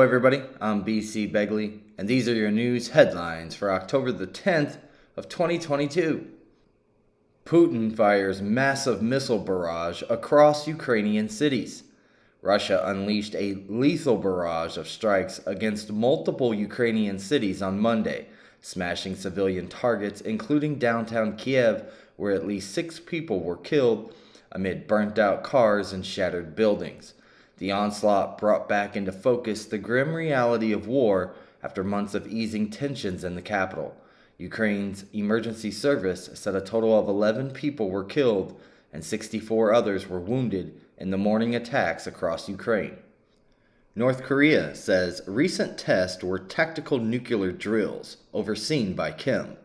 Hello everybody, I'm BC Begley, and these are your news headlines for October the 10th of 2022. Putin fires massive missile barrage across Ukrainian cities. Russia unleashed a lethal barrage of strikes against multiple Ukrainian cities on Monday, smashing civilian targets including downtown Kiev, where at least 6 people were killed amid burnt-out cars and shattered buildings. The onslaught brought back into focus the grim reality of war after months of easing tensions in the capital. Ukraine's emergency service said a total of 11 people were killed and 64 others were wounded in the morning attacks across Ukraine. North Korea says recent tests were tactical nuclear drills overseen by Kim.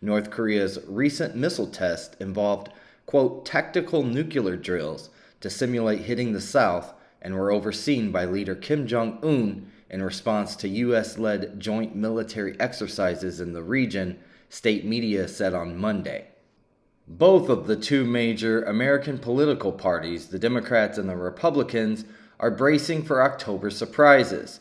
North Korea's recent missile test involved, quote, tactical nuclear drills to simulate hitting the South and were overseen by leader Kim Jong-un in response to U.S.-led joint military exercises in the region, state media said on Monday. Both of the two major American political parties, the Democrats and the Republicans, are bracing for October surprises.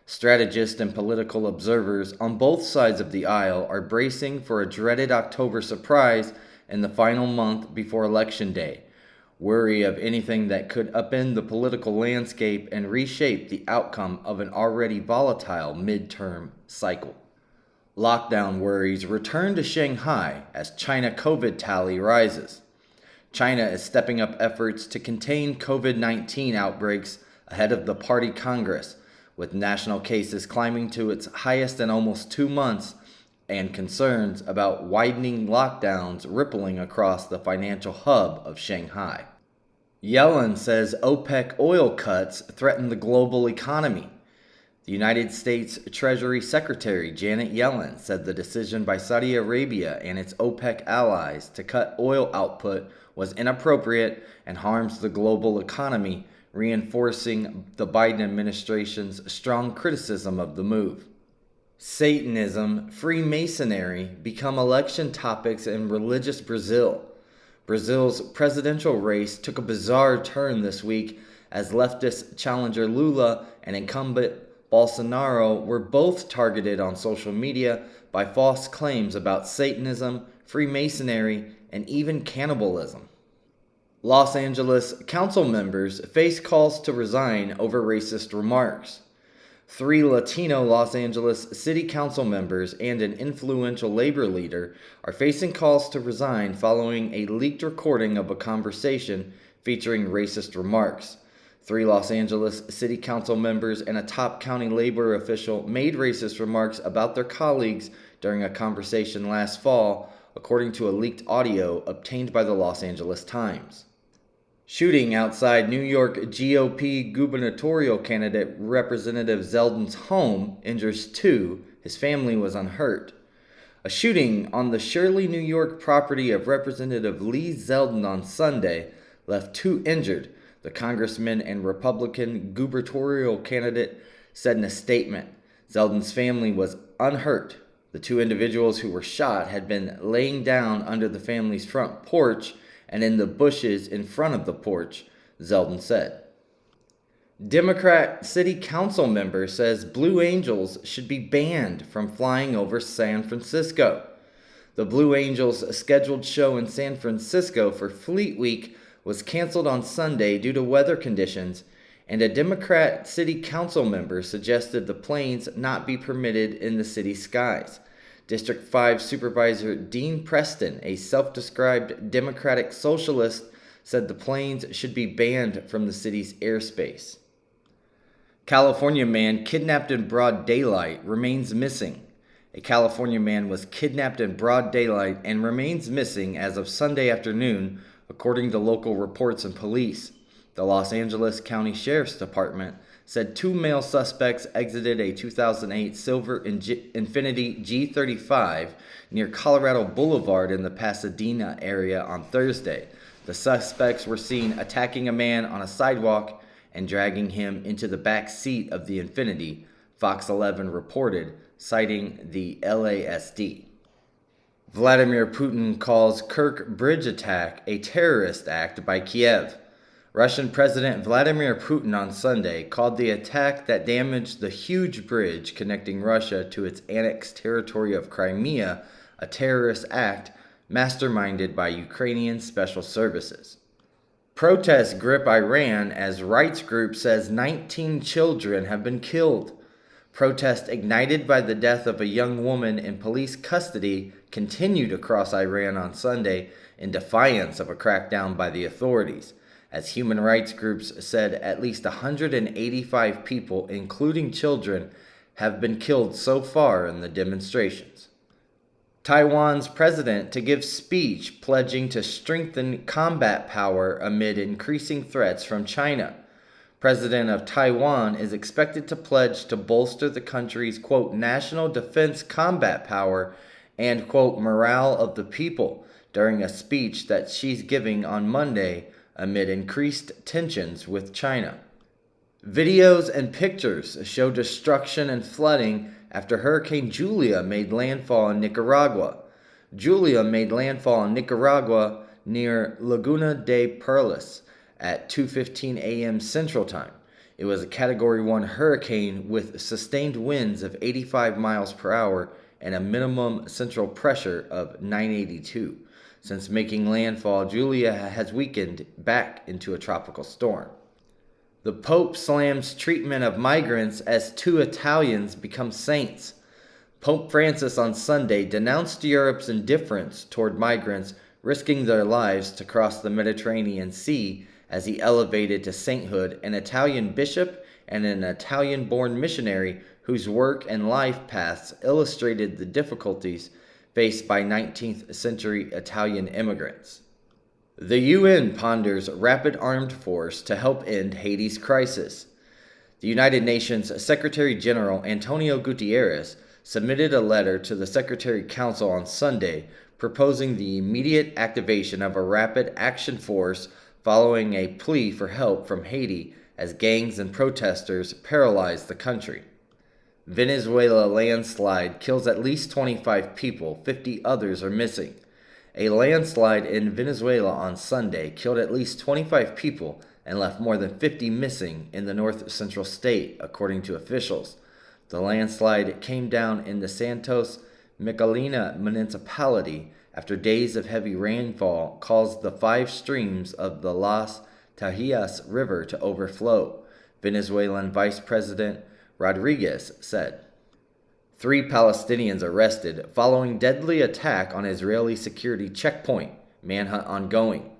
Strategists and political observers on both sides of the aisle are bracing for a dreaded October surprise in the final month before Election Day, worry of anything that could upend the political landscape and reshape the outcome of an already volatile midterm cycle. Lockdown worries return to Shanghai as China COVID tally rises. China is stepping up efforts to contain COVID-19 outbreaks ahead of the Party Congress, with national cases climbing to its highest in almost 2 months and concerns about widening lockdowns rippling across the financial hub of Shanghai. Yellen says OPEC oil cuts threaten the global economy. The United States Treasury Secretary Janet Yellen said the decision by Saudi Arabia and its OPEC allies to cut oil output was inappropriate and harms the global economy, reinforcing the Biden administration's strong criticism of the move. Satanism, Freemasonry become election topics in religious Brazil. Brazil's presidential race took a bizarre turn this week as leftist challenger Lula and incumbent Bolsonaro were both targeted on social media by false claims about Satanism, Freemasonry, and even cannibalism. Los Angeles council members face calls to resign over racist remarks. 3 Latino Los Angeles City Council members and an influential labor leader are facing calls to resign following a leaked recording of a conversation featuring racist remarks. 3 Los Angeles City Council members and a top county labor official made racist remarks about their colleagues during a conversation last fall, according to a leaked audio obtained by the Los Angeles Times. Shooting outside New York GOP gubernatorial candidate Representative Zeldin's home injures 2. His family was unhurt. A shooting on the Shirley, New York property of Representative Lee Zeldin on Sunday left 2 injured, the congressman and Republican gubernatorial candidate said in a statement. Zeldin's family was unhurt. The 2 individuals who were shot had been laying down under the family's front porch and in the bushes in front of the porch, Zeldin said. Democrat City Council member says Blue Angels should be banned from flying over San Francisco. The Blue Angels' scheduled show in San Francisco for Fleet Week was canceled on Sunday due to weather conditions, and a Democrat City Council member suggested the planes not be permitted in the city's skies. District 5 Supervisor Dean Preston, a self-described Democratic socialist, said the planes should be banned from the city's airspace. California man kidnapped in broad daylight remains missing. A California man was kidnapped in broad daylight and remains missing as of Sunday afternoon, according to local reports and police. The Los Angeles County Sheriff's Department said 2 male suspects exited a 2008 silver Infiniti G35 near Colorado Boulevard in the Pasadena area on Thursday. The suspects were seen attacking a man on a sidewalk and dragging him into the back seat of the Infiniti, Fox 11 reported, citing the LASD. Vladimir Putin calls Kirk bridge attack a terrorist act by Kiev. Russian President Vladimir Putin on Sunday called the attack that damaged the huge bridge connecting Russia to its annexed territory of Crimea a terrorist act masterminded by Ukrainian special services. Protests grip Iran as rights group says 19 children have been killed. Protest ignited by the death of a young woman in police custody continued across Iran on Sunday in defiance of a crackdown by the authorities, as human rights groups said at least 185 people, including children, have been killed so far in the demonstrations. Taiwan's president to give speech pledging to strengthen combat power amid increasing threats from China. President of Taiwan is expected to pledge to bolster the country's, quote, national defense combat power and, quote, morale of the people during a speech that she's giving on Monday amid increased tensions with China. Videos and pictures show destruction and flooding after Hurricane Julia made landfall in Nicaragua. Julia made landfall in Nicaragua near Laguna de Perlas at 2:15 a.m. Central Time. It was a Category 1 hurricane with sustained winds of 85 miles per hour and a minimum central pressure of 982. Since making landfall, Julia has weakened back into a tropical storm. The Pope slams treatment of migrants as 2 Italians become saints. Pope Francis on Sunday denounced Europe's indifference toward migrants risking their lives to cross the Mediterranean Sea as he elevated to sainthood an Italian bishop and an Italian-born missionary whose work and life paths illustrated the difficulties faced by 19th century Italian immigrants. The UN ponders rapid armed force to help end Haiti's crisis. The United Nations Secretary General Antonio Guterres submitted a letter to the Secretary Council on Sunday proposing the immediate activation of a rapid action force following a plea for help from Haiti as gangs and protesters paralyze the country. Venezuela landslide kills at least 25 people, 50 others are missing. A landslide in Venezuela on Sunday killed at least 25 people and left more than 50 missing in the north-central state, according to officials. The landslide came down in the Santos Michelina municipality after days of heavy rainfall caused the 5 streams of the Las Tajias River to overflow, Venezuelan Vice President Rodriguez said. 3 Palestinians arrested following deadly attack on Israeli security checkpoint, manhunt ongoing.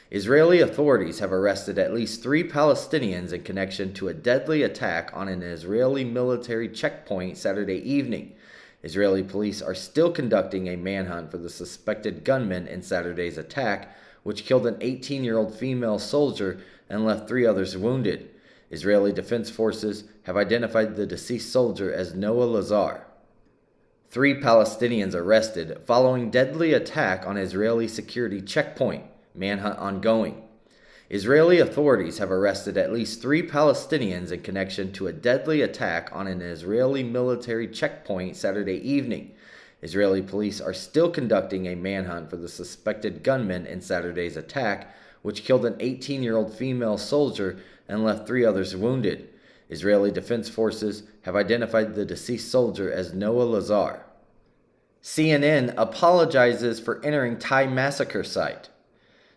Israeli authorities have arrested at least 3 Palestinians in connection to a deadly attack on an Israeli military checkpoint Saturday evening. Israeli police are still conducting a manhunt for the suspected gunman in Saturday's attack, which killed an 18-year-old female soldier and left 3 others wounded. Israeli Defense Forces have identified the deceased soldier as Noah Lazar. 3 Palestinians arrested following deadly attack on Israeli security checkpoint, manhunt ongoing. Israeli authorities have arrested at least 3 Palestinians in connection to a deadly attack on an Israeli military checkpoint Saturday evening. Israeli police are still conducting a manhunt for the suspected gunman in Saturday's attack, which killed an 18-year-old female soldier and left 3 others wounded. Israeli Defense Forces have identified the deceased soldier as Noah Lazar. CNN apologizes for entering Thai massacre site.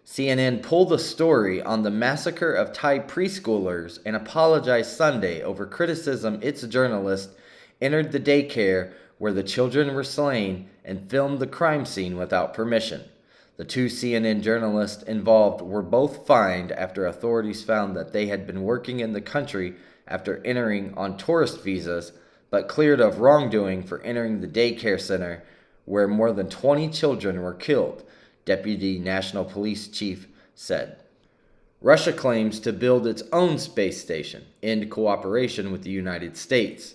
CNN pulled the story on the massacre of Thai preschoolers and apologized Sunday over criticism its journalist entered the daycare where the children were slain and filmed the crime scene without permission. The 2 CNN journalists involved were both fined after authorities found that they had been working in the country after entering on tourist visas, but cleared of wrongdoing for entering the daycare center where more than 20 children were killed, Deputy National Police Chief said. Russia claims to build its own space station, end cooperation with the United States.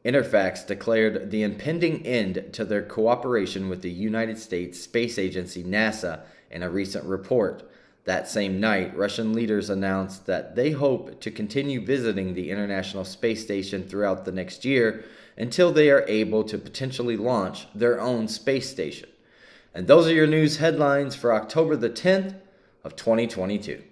Interfax declared the impending end to their cooperation with the United States Space Agency NASA in a recent report. That same night, Russian leaders announced that they hope to continue visiting the International Space Station throughout the next year until they are able to potentially launch their own space station. And those are your news headlines for October the 10th of 2022.